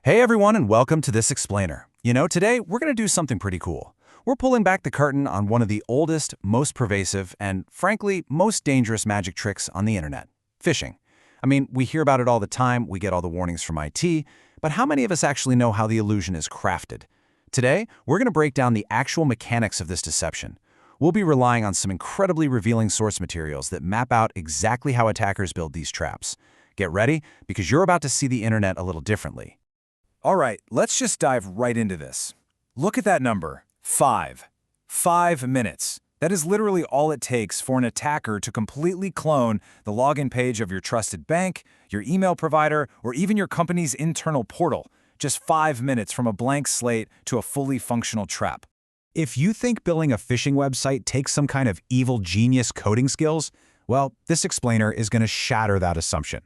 Hey everyone, and welcome to This Explainer. Today we're going to do something pretty cool. We're pulling back the curtain on one of the oldest, most pervasive, and frankly, most dangerous magic tricks on the internet: phishing. We hear about it all the time, we get all the warnings from IT, but how many of us actually know how the illusion is crafted? Today, we're going to break down the actual mechanics of this deception. We'll be relying on some incredibly revealing source materials that map out exactly how attackers build these traps. Get ready, because you're about to see the internet a little differently. All right, let's just dive right into this. Look at that number, 5. 5 minutes. That is literally all it takes for an attacker to completely clone the login page of your trusted bank, your email provider, or even your company's internal portal. Just 5 minutes from a blank slate to a fully functional trap. If you think building a phishing website takes some kind of evil genius coding skills, well, this explainer is going to shatter that assumption.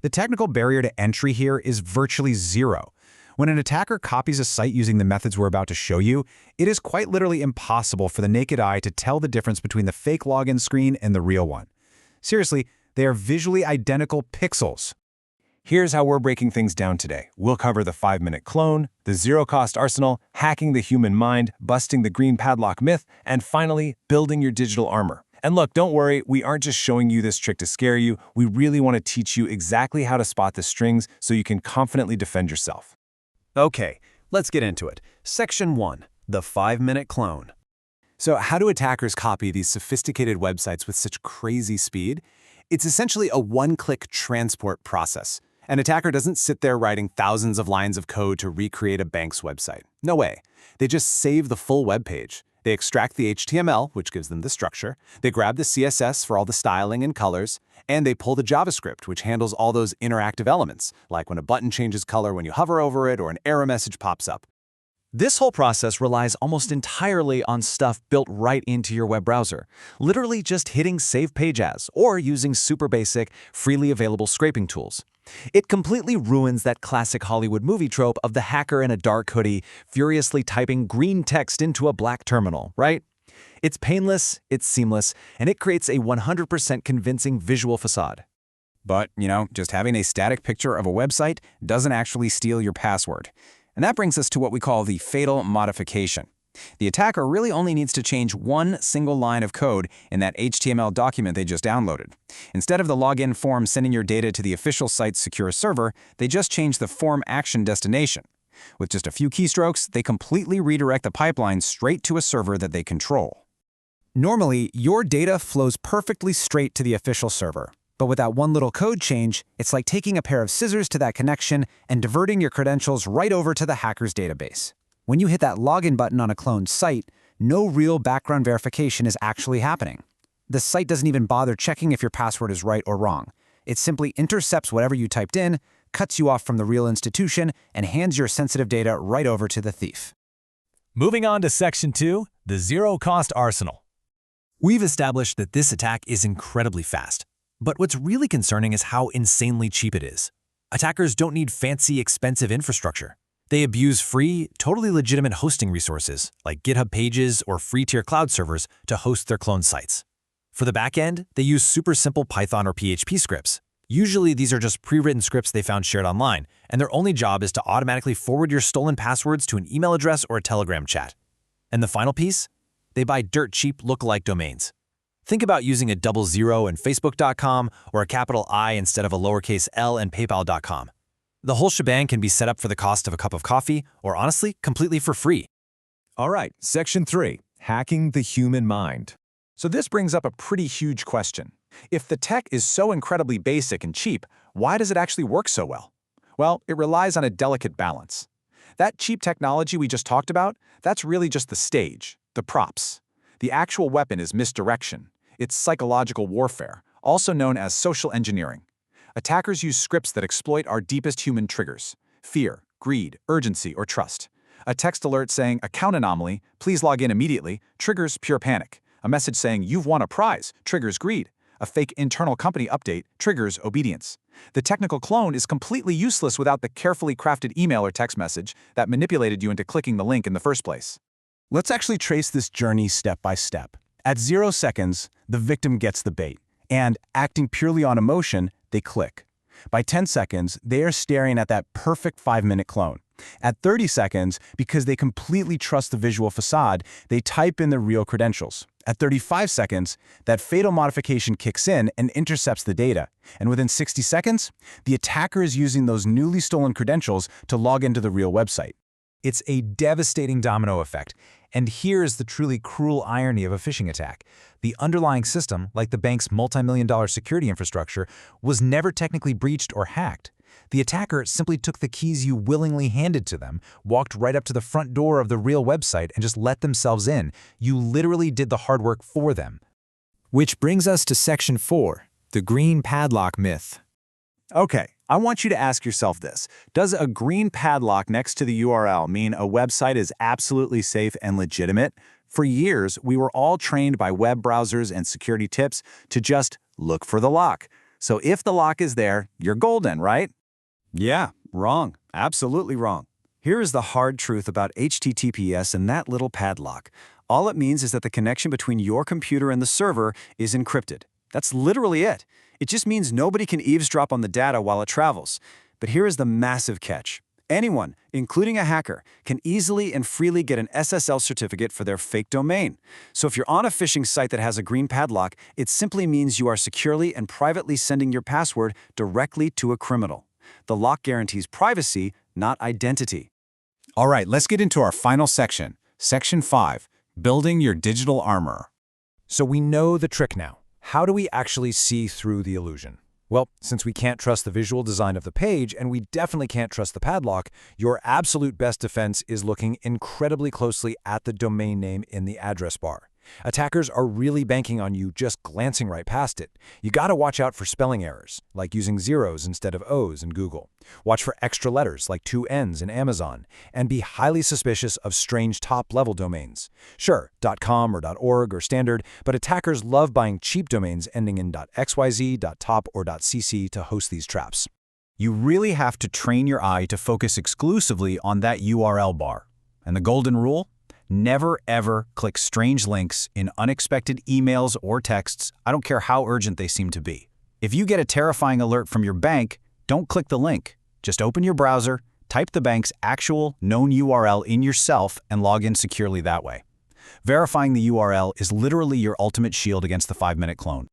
The technical barrier to entry here is virtually zero. When an attacker copies a site using the methods we're about to show you, it is quite literally impossible for the naked eye to tell the difference between the fake login screen and the real one. Seriously, they are visually identical pixels. Here's how we're breaking things down today. We'll cover the 5-minute clone, the zero-cost arsenal, hacking the human mind, busting the green padlock myth, and finally, building your digital armor. And look, don't worry, we aren't just showing you this trick to scare you. We really want to teach you exactly how to spot the strings so you can confidently defend yourself. Okay, let's get into it. Section 1. The 5-minute clone. So how do attackers copy these sophisticated websites with such crazy speed? It's essentially a one-click transport process. An attacker doesn't sit there writing thousands of lines of code to recreate a bank's website. No way. They just save the full web page. They extract the HTML, which gives them the structure. They grab the CSS for all the styling and colors. And they pull the JavaScript, which handles all those interactive elements, like when a button changes color when you hover over it or an error message pops up. This whole process relies almost entirely on stuff built right into your web browser, literally just hitting Save Page As or using super basic, freely available scraping tools. It completely ruins that classic Hollywood movie trope of the hacker in a dark hoodie furiously typing green text into a black terminal, right? It's painless, it's seamless, and it creates a 100% convincing visual facade. But, just having a static picture of a website doesn't actually steal your password. And that brings us to what we call the fatal modification. The attacker really only needs to change one single line of code in that HTML document they just downloaded. Instead of the login form sending your data to the official site's secure server, they just change the form action destination. With just a few keystrokes, they completely redirect the pipeline straight to a server that they control. Normally, your data flows perfectly straight to the official server. But with that one little code change, it's like taking a pair of scissors to that connection and diverting your credentials right over to the hacker's database. When you hit that login button on a cloned site, no real background verification is actually happening. The site doesn't even bother checking if your password is right or wrong. It simply intercepts whatever you typed in, cuts you off from the real institution, and hands your sensitive data right over to the thief. Moving on to Section 2, the zero-cost arsenal. We've established that this attack is incredibly fast. But what's really concerning is how insanely cheap it is. Attackers don't need fancy, expensive infrastructure. They abuse free, totally legitimate hosting resources, like GitHub Pages or free-tier cloud servers, to host their cloned sites. For the back end, they use super simple Python or PHP scripts. Usually, these are just pre-written scripts they found shared online, and their only job is to automatically forward your stolen passwords to an email address or a Telegram chat. And the final piece? They buy dirt-cheap lookalike domains. Think about using a 00 in Facebook.com or a capital I instead of a lowercase l in PayPal.com. The whole shebang can be set up for the cost of a cup of coffee, or honestly, completely for free. All right, Section 3, hacking the human mind. So this brings up a pretty huge question. If the tech is so incredibly basic and cheap, why does it actually work so well? Well, it relies on a delicate balance. That cheap technology we just talked about, that's really just the stage, the props. The actual weapon is misdirection. It's psychological warfare, also known as social engineering. Attackers use scripts that exploit our deepest human triggers: fear, greed, urgency, or trust. A text alert saying, "Account anomaly, please log in immediately," triggers pure panic. A message saying, "You've won a prize," triggers greed. A fake internal company update triggers obedience. The technical clone is completely useless without the carefully crafted email or text message that manipulated you into clicking the link in the first place. Let's actually trace this journey step by step. At 0 seconds, the victim gets the bait, and acting purely on emotion, they click. By 10 seconds, they are staring at that perfect 5-minute clone. At 30 seconds, because they completely trust the visual facade, they type in the real credentials. At 35 seconds, that fatal modification kicks in and intercepts the data. And within 60 seconds, the attacker is using those newly stolen credentials to log into the real website. It's a devastating domino effect. And here's the truly cruel irony of a phishing attack. The underlying system, like the bank's multi-million-dollar security infrastructure, was never technically breached or hacked. The attacker simply took the keys you willingly handed to them, walked right up to the front door of the real website, and just let themselves in. You literally did the hard work for them. Which brings us to Section 4, the green padlock myth. Okay, I want you to ask yourself this. Does a green padlock next to the URL mean a website is absolutely safe and legitimate? For years, we were all trained by web browsers and security tips to just look for the lock. So if the lock is there, you're golden, right? Yeah, wrong. Absolutely wrong. Here is the hard truth about HTTPS and that little padlock. All it means is that the connection between your computer and the server is encrypted. That's literally it. It just means nobody can eavesdrop on the data while it travels. But here is the massive catch. Anyone, including a hacker, can easily and freely get an SSL certificate for their fake domain. So if you're on a phishing site that has a green padlock, it simply means you are securely and privately sending your password directly to a criminal. The lock guarantees privacy, not identity. All right, let's get into our final section. Section 5, building your digital armor. So we know the trick now. How do we actually see through the illusion? Well, since we can't trust the visual design of the page, and we definitely can't trust the padlock, your absolute best defense is looking incredibly closely at the domain name in the address bar. Attackers are really banking on you just glancing right past it. You gotta watch out for spelling errors, like using zeros instead of O's in Google. Watch for extra letters, like 2 N's in Amazon. And be highly suspicious of strange top-level domains. Sure, .com or .org or standard, but attackers love buying cheap domains ending in .xyz, .top, or .cc to host these traps. You really have to train your eye to focus exclusively on that URL bar. And the golden rule? Never, ever click strange links in unexpected emails or texts, I don't care how urgent they seem to be. If you get a terrifying alert from your bank, don't click the link. Just open your browser, type the bank's actual known URL in yourself, and log in securely that way. Verifying the URL is literally your ultimate shield against the 5-minute clone.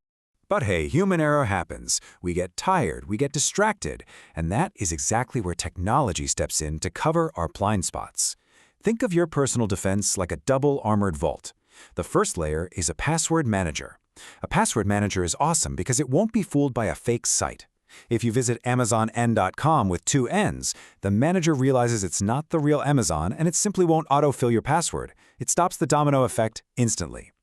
But hey, human error happens. We get tired, we get distracted, and that is exactly where technology steps in to cover our blind spots. Think of your personal defense like a double-armored vault. The first layer is a password manager. A password manager is awesome because it won't be fooled by a fake site. If you visit AmazonN.com with 2 N's, the manager realizes it's not the real Amazon and it simply won't autofill your password. It stops the domino effect instantly.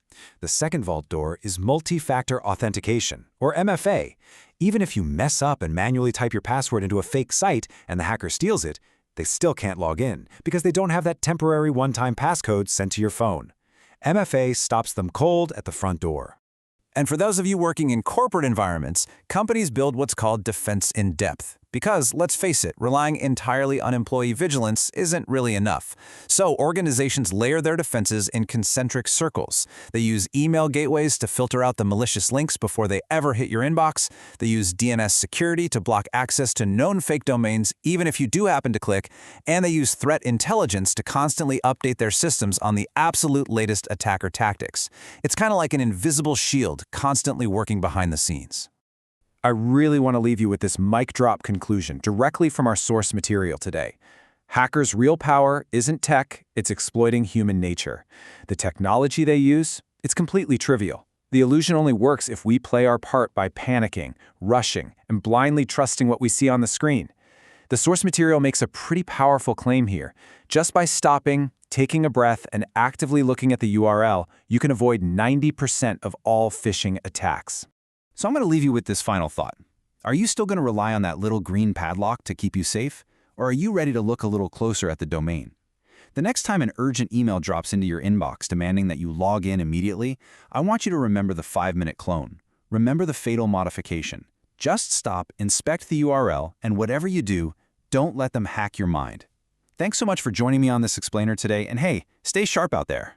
The second vault door is multi-factor authentication, or MFA. Even if you mess up and manually type your password into a fake site and the hacker steals it, they still can't log in because they don't have that temporary one-time passcode sent to your phone. MFA stops them cold at the front door. And for those of you working in corporate environments, companies build what's called defense in depth. Because, let's face it, relying entirely on employee vigilance isn't really enough. So organizations layer their defenses in concentric circles. They use email gateways to filter out the malicious links before they ever hit your inbox. They use DNS security to block access to known fake domains, even if you do happen to click. And they use threat intelligence to constantly update their systems on the absolute latest attacker tactics. It's kind of like an invisible shield, constantly working behind the scenes. I really want to leave you with this mic drop conclusion directly from our source material today. Hackers' real power isn't tech, it's exploiting human nature. The technology they use, it's completely trivial. The illusion only works if we play our part by panicking, rushing, and blindly trusting what we see on the screen. The source material makes a pretty powerful claim here. Just by stopping, taking a breath, and actively looking at the URL, you can avoid 90% of all phishing attacks. So I'm going to leave you with this final thought. Are you still going to rely on that little green padlock to keep you safe? Or are you ready to look a little closer at the domain? The next time an urgent email drops into your inbox demanding that you log in immediately, I want you to remember the 5-minute clone. Remember the fatal modification. Just stop, inspect the URL, and whatever you do, don't let them hack your mind. Thanks so much for joining me on this explainer today, and hey, stay sharp out there.